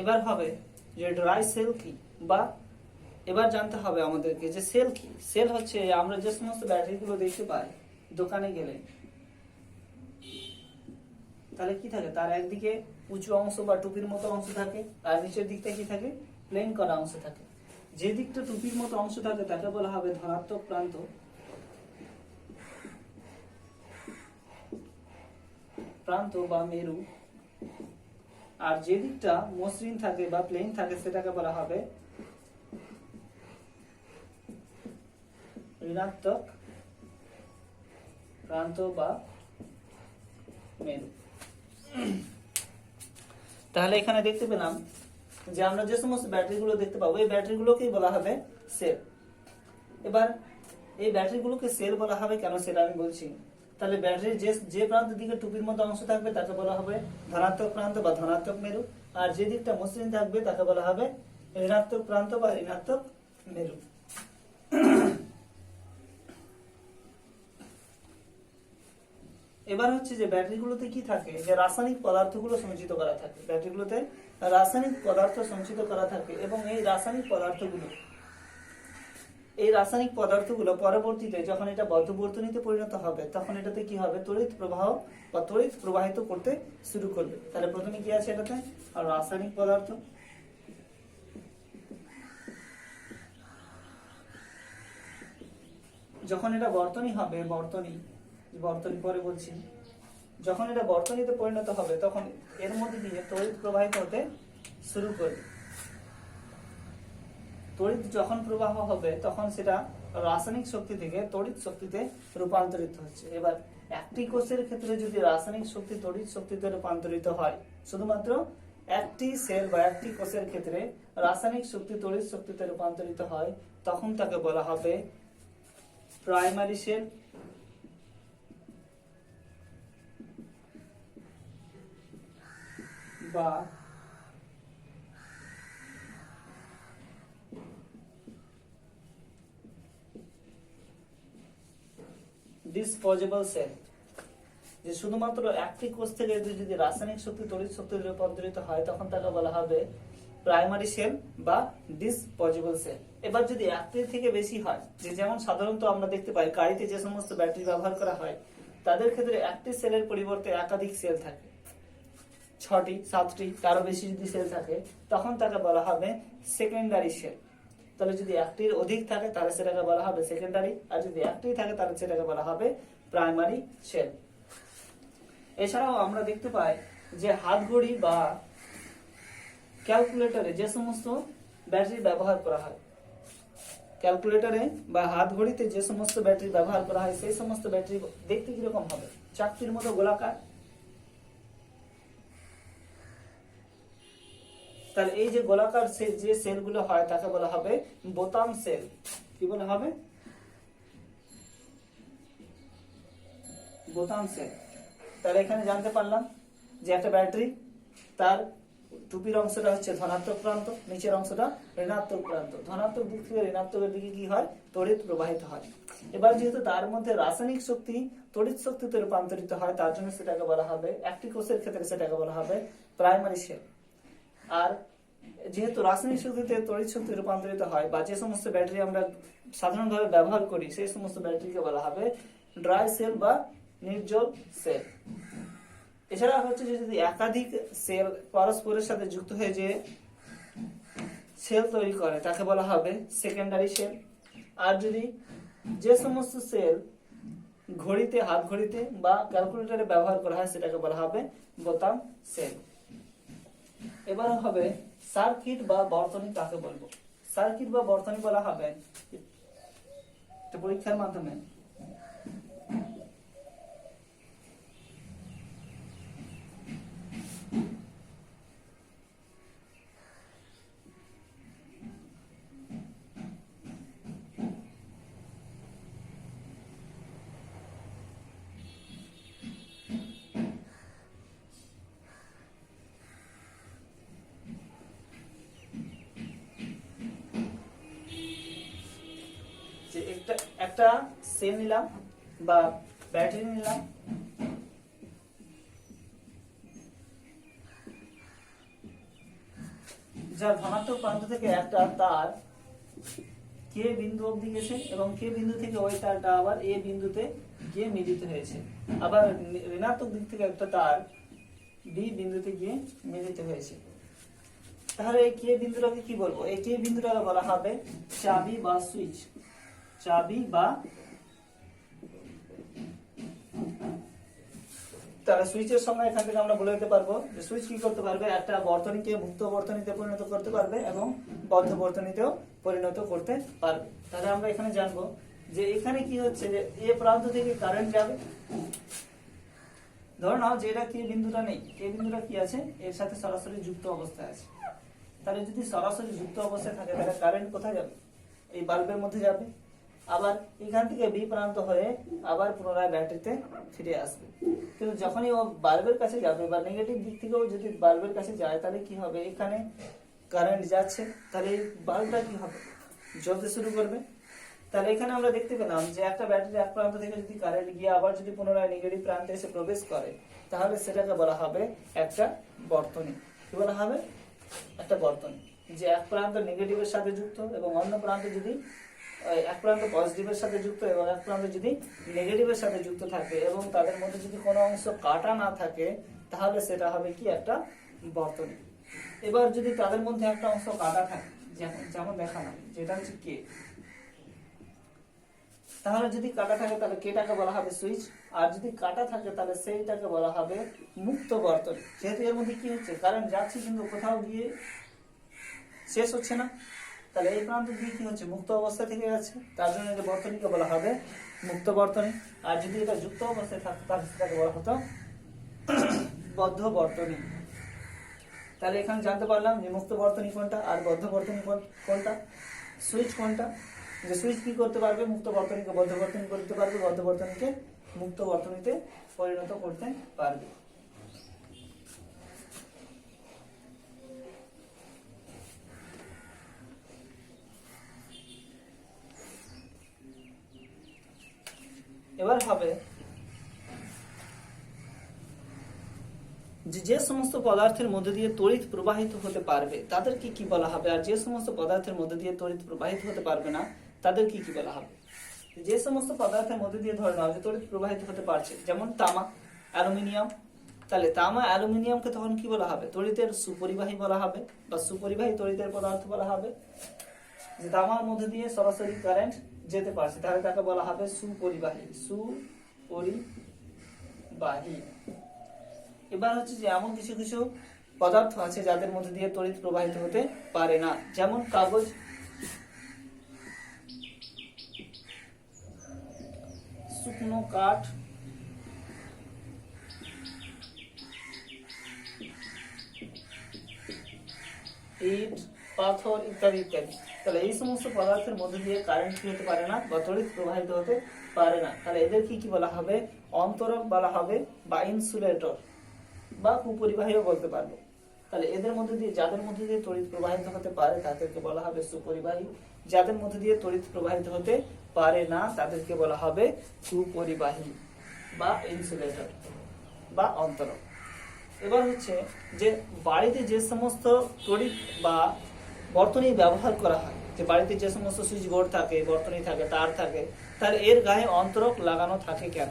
এবার হবে যে ড্রাই সেল কি, বা এবার জানতে হবে আমাদেরকে যে সেল কি। সেল হচ্ছে আমরা যে সমস্ত ব্যাটারিগুলো দেখতে পাই দোকানে গেলে, তাহলে কি থাকে, তার একদিকে উঁচু অংশ বা টুপির মতো অংশ থাকে, আর নিচের দিকটা কি থাকে, প্লেন করা অংশ থাকে। যে দিকটা টুপির মতো অংশ থাকে তাকে বলা হবে ধনাত্মক প্রান্ত, প্রান্ত বা মেরু। আর যে দিকটা মসৃণ থাকে বা প্লেন থাকে সেটাকে বলা হবে ঋণাত্মক প্রান্ত বা মেরু। তাহলে এখানে দেখতে পেলাম যে আমরা যে সমস্ত ব্যাটারিগুলো দেখতে পাবো এই ব্যাটারিগুলোকেই বলা হবে সেল। এবার এই ব্যাটারিগুলোকে সেল বলা হবে কেন সেটা আমি বলছি। তাহলে ব্যাটারির যে প্রান্তের দিকে টুপির মতো অংশ থাকবে তাকে বলা হবে ধনাত্মক প্রান্ত বা ধনাত্মক মেরু, আর যে দিকটা মসৃণ থাকবে তাকে বলা হবে ঋণাত্মক প্রান্ত বা ঋণাত্মক মেরু। এবার হচ্ছে যে ব্যাটারিগুলোতে কি থাকে, যে রাসায়নিক পদার্থগুলো সঞ্চিত করা থাকে। ব্যাটারিগুলোতে রাসায়নিক পদার্থ সঞ্চিত করা থাকে এবং এই রাসায়নিক পদার্থগুলো পরবর্তীতে যখন এটা বদ্ধবর্তনীতে পরিণত হবে তখন এটাতে কি হবে, তড়িৎ প্রবাহ বা তড়িৎ প্রবাহিত করতে শুরু করবে। তাহলে প্রথমে কি আছে এটাতে, আর রাসায়নিক পদার্থ। যখন এটা বর্তনী হবে, বর্তনী পরে বলছি, যখন এটা বর্তনীতে পরিণত হবে তখন এর মধ্যে দিয়ে তড়িৎ প্রবাহিত হতে শুরু করবে। তড়িৎ যখন প্রবাহ হবে তখন সেটা রাসায়নিক শক্তি থেকে তড়িৎ শক্তিতে রূপান্তরিত হচ্ছে। এবার একটি কোষের ক্ষেত্রে যদি রাসায়নিক শক্তি তড়িৎ শক্তিতে রূপান্তরিত হয়, শুধুমাত্র একটি সেল বা একটি কোষের ক্ষেত্রে রাসায়নিক শক্তি তড়িৎ শক্তিতে রূপান্তরিত হয়, তখন তাকে বলা হবে প্রাইমারি সেল বা ডিসপোজেবল সেল। যে শুধুমাত্র একটি কোষ থেকে যদি রাসায়নিক শক্তি তড়িৎ শক্তিতে রূপান্তরিত হয় তখন তাকে বলা হবে প্রাইমারি সেল বা ডিসপোজেবল সেল। এবার যদি একটি থেকে বেশি হয়, যে যেমন সাধারণত আমরা দেখতে পাই গাড়িতে যে সমস্ত ব্যাটারি ব্যবহার করা হয় তাদের ক্ষেত্রে একটি সেলের পরিবর্তে একাধিক সেল থাকে, 6টি 7টি তারও বেশি যদি সেল থাকে তখন তাকে বলা হবে সেকেন্ডারি সেল। তাহলে যদি একটির অধিক থাকে তাহলে সেটাকে বলা হবে সেকেন্ডারি, আর যদি একটি থাকে তাহলে সেটাকে বলা হবে প্রাইমারি সেল। এছাড়াও আমরা দেখতে পাই যে হাতঘড়ি বা ক্যালকুলেটরে যে সমস্ত ব্যাটারি ব্যবহার করা হয়, ক্যালকুলেটরে বা হাতঘড়িতে যে সমস্ত ব্যাটারি ব্যবহার করা হয় সেই সমস্ত ব্যাটারি দেখতে কিরকম হবে, চাকতির মতো গোলাকার। তাহলে এই যে গোলাকার যে সেলগুলো হয় তাকে বলা হবে বোতাম সেল। কি বলা হবে, বোতাম সেল। তাহলে এখানে জানতে পারলাম যে একটা ব্যাটারি তার টুপির অংশটা হচ্ছে ধনাত্মক প্রান্ত, নিচের অংশটা ঋণাত্মক প্রান্ত। ধনাত্মক দিক থেকে ঋণাত্মকের দিকে কি হয়, তড়িৎ প্রবাহিত হয়। এবার যেহেতু তার মধ্যে রাসায়নিক শক্তি তড়িৎ শক্তিতে রূপান্তরিত হয় তার জন্য সেটাকে বলা হবে, একটি কোষের ক্ষেত্রে সেটাকে বলা হবে প্রাইমারি সেল। আর যেহেতু রাসায়নিক শক্তিতে তড়িৎ শক্তি রূপান্তরিত হয় বা যে সমস্ত ব্যাটারি আমরা সাধারণভাবে ব্যবহার করি সেই সমস্ত ব্যাটারিকে বলা হবে ড্রাই সেল বা নির্জল সেল। এছাড়া হচ্ছে যে যদি একাধিক সেল পরস্পরের সাথে যুক্ত হয়ে যে সেল তৈরি করে তাকে বলা হবে সেকেন্ডারি সেল। আর যদি যে সমস্ত সেল ঘড়িতে, হাত ঘড়িতে বা ক্যালকুলেটরে ব্যবহার করা হয় সেটাকে বলা হবে বোতাম সেল। এবার হবে সার্কিট বা বর্তনী কাকে বলবো। সার্কিট বা বর্তনী বলা হবে পরীক্ষার মাধ্যমে যে একটা সেল নিলাম বা ব্যাটারি নিলাম, যার ধনাত্মক প্রান্ত থেকে একটা তার কে বিন্দু অবধি গেছে এবং কে বিন্দু থেকে ওই তারটা আবার এ বিন্দুতে গিয়ে মিলিত হয়েছে, আবার ঋণাত্মক দিক থেকে একটা তার বি বিন্দুতে গিয়ে মিলিত হয়েছে। তাহলে এই কে বিন্দুটাকে কি বলবো? এই কে বিন্দুটাকে বলা হবে চাবি বা সুইচ। চাবি বা তাহলে সুইচের সংজ্ঞা এখান থেকে আমরা বলে দিতে পারবো যে সুইচ কি করতে পারবে? একটা বর্তনীকে মুক্ত বর্তনীতে পরিণত করতে পারবে এবং বদ্ধ বর্তনীতেও পরিণত করতে পারবে। তাহলে আমরা এখানে জানবো যে এখানে কি হচ্ছে, যে এ প্রান্ত থেকে কারেন্ট যাবে। ধরে নাও যে এটা কে বিন্দুটা নেই, কে বিন্দুটা কি আছে? এর সাথে সরাসরি যুক্ত অবস্থায় আছে। তাহলে যদি সরাসরি যুক্ত অবস্থায় থাকে তাহলে কারেন্ট কোথায় যাবে? এই বাল্বের মধ্যে যাবে, আবার এখান থেকে বি প্রান্ত হয়ে আবার পুনরায় ব্যাটারিতে ফিরে আসবে। কিন্তু যখনই ও বাল্বের কাছে যাবে বা নেগেটিভ দিক থেকেও যদি বাল্বের কাছে যায় তাহলে কি হবে? এখানে কারেন্ট যাচ্ছে, তাহলে এই বাল্বটা কি হবে? জ্বলতে শুরু করবে। তাহলে এখানে আমরা দেখতে পেলাম যে একটা ব্যাটারি এক প্রান্ত থেকে যদি কারেন্ট গিয়ে আবার যদি পুনরায় নেগেটিভ প্রান্তে এসে প্রবেশ করে তাহলে সেটাকে বলা হবে একটা বর্তনী। কি বলা হবে? একটা বর্তনী। যে এক প্রান্ত নেগেটিভের সাথে যুক্ত এবং অন্য প্রান্ত যদি এক প্রান্ত পজিটিভের সাথে যুক্ত এবং এক প্রান্ত যদি নেগেটিভের সাথে যুক্ত থাকে এবং তাদের মধ্যে যদি কোনো অংশ কাটা না থাকে তাহলে সেটা হবে কি? একটা বর্তনী। এবার যদি তাদের মধ্যে একটা অংশ কাটা থাকে, যেমন দেখালাম যেটা হচ্ছে কে, তাহলে যদি কাটা থাকে তাহলে কেটাকে বলা হবে সুইচ, আর যদি কাটা থাকে তাহলে সেইটাকে বলা হবে মুক্ত বর্তনী। যেহেতু এর মধ্যে কি হচ্ছে? কারেন্ট যাচ্ছে কিন্তু কোথাও গিয়ে শেষ হচ্ছে না, তাহলে এই প্রান্ত দিয়ে কি হচ্ছে? মুক্ত অবস্থা থেকে যাচ্ছে, তার জন্য এই বর্তনীকে বলা হবে মুক্ত বর্তনী। আর যদি এটা যুক্ত অবস্থায় থাকতো তাহলে সেটাকে বলা হতো বদ্ধ বর্তনী। তাহলে এখানে জানতে পারলাম যে মুক্ত বর্তনী কোনটা আর বদ্ধ বর্তনী কোনটা, সুইচ কোনটা। যে সুইচ কি করতে পারবে? মুক্ত বর্তনীকে বদ্ধ বর্তনী করতে পারবে, বদ্ধ বর্তনীকে মুক্ত বর্তনীতে পরিণত করতে পারবে। এবার হবে যে সমস্ত পদার্থের মধ্যে দিয়ে তড়িৎ প্রবাহিত হতে পারবে তাদেরকে কি বলা হবে, আর যে সমস্ত পদার্থের মধ্যে দিয়ে তড়িৎ প্রবাহিত হতে পারবে না তাদের কি বলা হবে? যে সমস্ত পদার্থের মধ্যে দিয়ে ধরে নাও যে তড়িৎ প্রবাহিত হতে পারছে, যেমন তামা, অ্যালুমিনিয়াম। তাহলে তামা অ্যালুমিনিয়ামকে তখন কি বলা হবে? তড়িতের সুপরিবাহী বলা হবে বা সুপরিবাহী তড়িতের পদার্থ বলা হবে। যে তামার মধ্যে দিয়ে সরাসরি কারেন্ট যেতে পারছে তাহলে তাকে বলা হবে সুপরিবাহী। সুপরিবাহী। এবার হচ্ছে যে এমন কিছু কিছু পদার্থ আছে যাদের মধ্যে দিয়ে তড়িৎ প্রবাহিত হতে পারে না, যেমন কাগজ, শুকনো কাঠ, ইট, পাথর ইত্যাদি ইত্যাদি। তাহলে এই সমস্ত পদার্থের মধ্যে দিয়ে কারেন্ট কি হতে পারে না বা তড়িৎ প্রবাহিত হতে পারে না। তাহলে এদের কি বলা হবে? অন্তরক বলা হবে বা ইনসুলেটর বা কুপরিবাহীও বলতে পারবো। তাহলে এদের মধ্যে দিয়ে যাদের মধ্যে দিয়ে তড়িৎ প্রবাহিত হতে পারে তাদেরকে বলা হবে সুপরিবাহী, যাদের মধ্যে দিয়ে তড়িৎ প্রবাহিত হতে পারে না তাদেরকে বলা হবে কুপরিবাহী বা ইনসুলেটর বা অন্তরক। এবার হচ্ছে যে বাড়িতে যে সমস্ত তড়িৎ বা বর্তনী ব্যবহার করা হয়, যে বাড়িতে যে সমস্ত সুইচ বোর্ড থাকে, বর্তনী থাকে, তার থাকে, তাহলে এর গায়ে অন্তরক লাগানো থাকে কেন?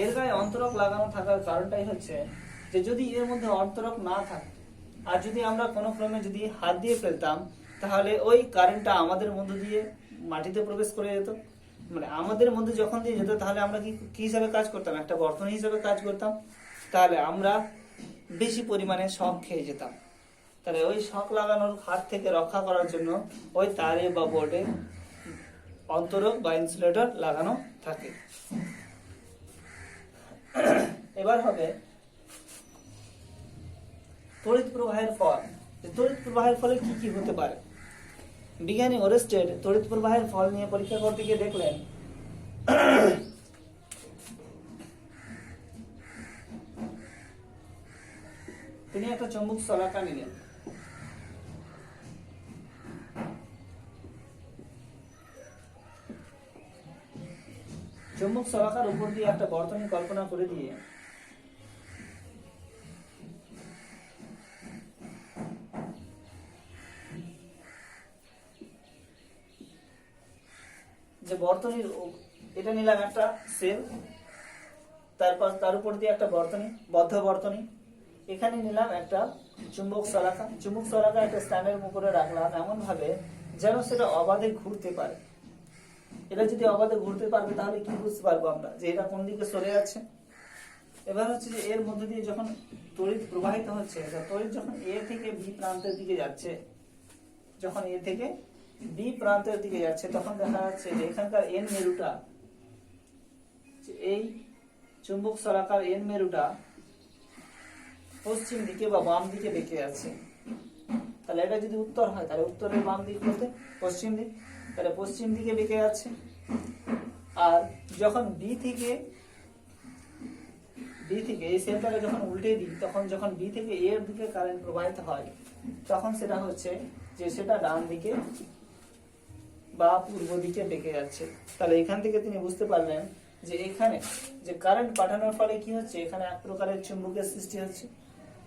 এর গায়ে অন্তরক লাগানো থাকার কারণটাই হচ্ছে যে যদি এর মধ্যে অন্তরক না থাকে আর যদি আমরা কোনো ক্রমে যদি হাত দিয়ে ফেলতাম তাহলে ওই কারেন্টটা আমাদের মধ্যে দিয়ে মাটিতে প্রবেশ করে যেত, মানে আমাদের মধ্যে যখন দিয়ে যেত তাহলে আমরা কি হিসাবে কাজ করতাম? একটা বর্তনী হিসাবে কাজ করতাম। তাহলে আমরা বেশি পরিমাণে শক খেয়ে যেতাম। তাহলে ওই শক লাগানোর হাত থেকে রক্ষা করার জন্য ওই তারে বা বোর্ডে অন্তরক বা ইনসুলেটর লাগানো থাকে। এবার হবে তড়িৎ প্রবাহের ফল। তড়িৎ প্রবাহের ফলে কি কি হতে পারে? বিজ্ঞানী ওরেস্টেড তড়িৎ প্রবাহের ফল নিয়ে পরীক্ষা করতে গিয়ে দেখলেন তিনি একটা চুম্বক শলাকা নিলেন, চুম্বক শলাকার উপর দিয়ে একটা বর্তনী কল্পনা করে দিয়ে যে বর্তনীর এটা নিলাম একটা সেল, তারপর তার উপর দিয়ে একটা বর্তনী, বদ্ধ বর্তনী, এখানে নিলাম একটা চুম্বক শলাকা, চুম্বক শলাকা একটা স্ট্যান্ডের উপরে রাখলাম এমন ভাবে যেন সেটা অবাধে ঘুরতে পারে। এটা যদি অবাধে ঘুরতে পারবে তাহলে কি বুঝতে পারবো আমরা যে এটা কোন দিকে সরে যাচ্ছে। এবার হচ্ছে যে এর মধ্যে দিয়ে যখন তড়িৎ প্রবাহিত হচ্ছে, তড়িৎ যখন এ থেকে বি প্রান্তের দিকে যাচ্ছে, যখন এ থেকে বি প্রান্তের দিকে যাচ্ছে তখন দেখা যাচ্ছে যে এখানকার এন মেরুটা, এই চুম্বক শলাকার এন মেরুটা পশ্চিম দিকে বা বাম দিকে বেঁকে যাচ্ছে। তাহলে এটা যদি উত্তর হয় তাহলে উত্তরের বাম দিক বলতে পশ্চিম দিক, তাহলে পশ্চিম দিকে বেঁকে যাচ্ছে। আর যখন বি থেকে এই সেলটাকে যখন উল্টে দিই, তখন যখন বি থেকে এর দিকে কারেন্ট প্রবাহিত হয় তখন সেটা হচ্ছে যে সেটা ডান দিকে বা পূর্ব দিকে বেঁকে যাচ্ছে। তাহলে এখান থেকে তিনি বুঝতে পারলেন যে এখানে যে কারেন্ট পাঠানোর ফলে কি হচ্ছে, এখানে এক প্রকারের চুম্বকের সৃষ্টি হচ্ছে।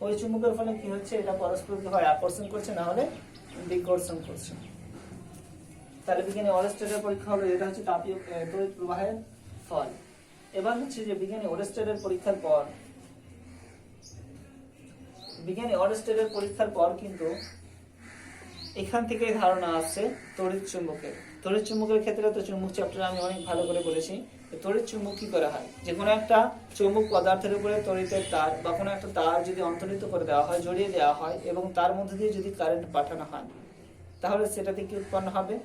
ওই চুম্বকের ফলে কি হচ্ছে, এটা পরস্পরকে হয় আকর্ষণ করছে না হলে বিকর্ষণ করছে। তাহলে বিজ্ঞানী ওরেস্টেডের পরীক্ষা হলো, এটা হচ্ছে তাপীয় তড়িৎ প্রবাহের ফল। এবার হচ্ছে যে বিজ্ঞানী ওরেস্টেডের পরীক্ষার পর কিন্তু এখান থেকে ধারণা আসছে তড়িৎ চুম্বকের। তড়িৎ চুম্বকের ক্ষেত্রে তো চুম্বক চ্যাপ্টারে আমি অনেক ভালো করে বলেছি। তড়িৎ চুম্বক কি করা হয়, যে কোনো একটা চুম্বক পদার্থের উপরে তড়িতের তার বা কোনো একটা তার যদি অন্তর্নিহিত করে দেওয়া হয়, জড়িয়ে দেওয়া হয় এবং তার মধ্যে দিয়ে যদি কারেন্ট পাঠানো হয় তাহলে সেটাতে কি উৎপন্ন হবে,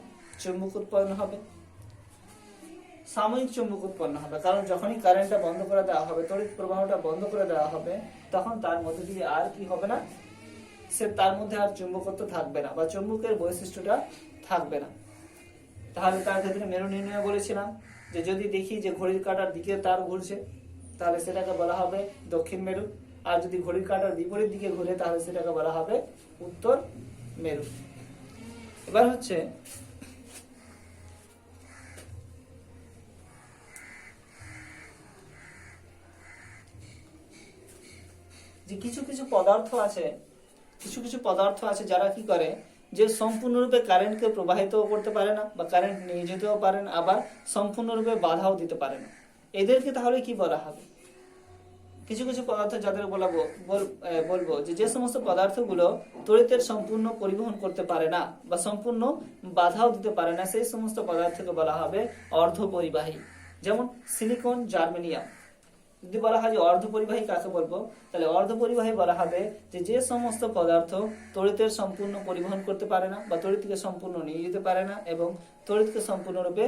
চুম্বক উৎপন্ন হবে, সাময়িক চুম্বক উৎপন্ন হবে। কারণ যখনই কারেন্টটা বন্ধ করে দেওয়া হবে, তড়িৎ প্রবাহটা বন্ধ করে দেওয়া হবে, তখন তার মধ্যে দিয়ে আর কি হবে না, তার মধ্যে আর চুম্বকত্ব থাকবে না বা চুম্বকের বৈশিষ্ট্যটা থাকবে না। তাহলে তার ক্ষেত্রে মেরু নির্ণয় বলেছিলাম যে যদি দেখি যে ঘড়ির কাঁটার দিকে তার ঘুরছে তাহলে সেটাকে বলা হবে দক্ষিণ মেরু, আর যদি ঘড়ির কাঁটার বিপরীত দিকে ঘুরে তাহলে সেটাকে বলা হবে উত্তর মেরু। এবার হচ্ছে যে কিছু কিছু পদার্থ আছে যারা কি করে, যে সম্পূর্ণরূপে কারেন্টকে প্রবাহিত করতে পারে না বা কারেন্ট নিয়ে যেতেও পারে না, আবার সম্পূর্ণরূপে বাধাও দিতে পারে না। এদেরকে তাহলে কি বলা হবে, কিছু কিছু পদার্থ যাদের বলবো যে সমস্ত পদার্থগুলো তড়িতের সম্পূর্ণ পরিবহন করতে পারে না বা সম্পূর্ণ বাধাও দিতে পারে না, সেই সমস্ত পদার্থকে বলা হবে অর্ধপরিবাহী। যেমন সিলিকন, জার্মেনিয়াম। যদি বলা হয় যে অর্ধপরিবাহী কাকে বলবো, তাহলে অর্ধপরিবাহী বলা হবে যে সমস্ত পদার্থ তড়িতের সম্পূর্ণ পরিবহন করতে পারে না বা তড়িৎকে সম্পূর্ণ নিয়ে যেতে পারে না এবং তড়িৎকে সম্পূর্ণরূপে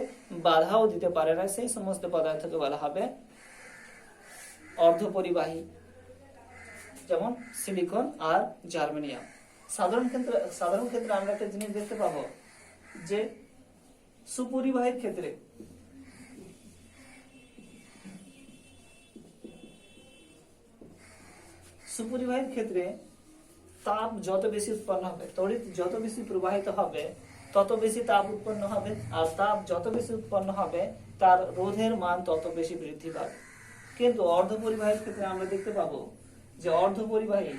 বাধাও দিতে পারে না, সেই সমস্ত পদার্থকে বলা হবে অর্ধপরিবাহী, যেমন সিলিকন আর জার্মেনিয়াম। সাধারণ ক্ষেত্রে আমরা একটা জিনিস দেখতে পাবো যে সুপরিবাহীর ক্ষেত্রে তাপ যত বেশি উৎপন্ন হবে, তড়িৎ যত বেশি প্রবাহিত হবে তত বেশি তাপ উৎপন্ন হবে, আর তাপ যত বেশি উৎপন্ন হবে তার রোধের মান তত বেশি বৃদ্ধি পাবে। কিন্তু অর্ধপরিবাহীর ক্ষেত্রে আমরা দেখতে পাবো যে অর্ধপরিবাহীর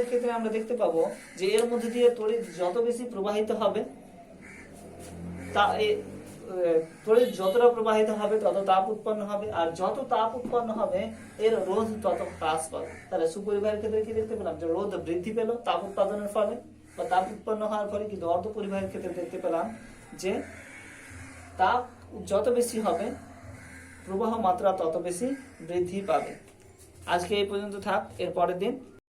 ক্ষেত্রে আমরা দেখতে পাবো যে এর মধ্যে দিয়ে তড়িৎ যত বেশি প্রবাহিত হবে, তড়িৎ যতটা প্রবাহিত হবে তত তাপ উৎপন্ন হবে, আর যত তাপ উৎপন্ন হবে এর রোধ তত হ্রাস পাবে। তাহলে সুপরিবাহীর ক্ষেত্রে কি দেখতে পেলাম, যে রোধ বৃদ্ধি পেল তাপ উৎপাদনের ফলে বা তাপ উৎপন্ন হওয়ার ফলে। কিন্তু অর্ধপরিবাহীর ক্ষেত্রে দেখতে পেলাম যে তাপ যত বেশি হবে প্রবাহ মাত্রা তত বেশি বৃদ্ধি পাবে। আজকে এই পর্যন্ত থাক, এর পরের দিন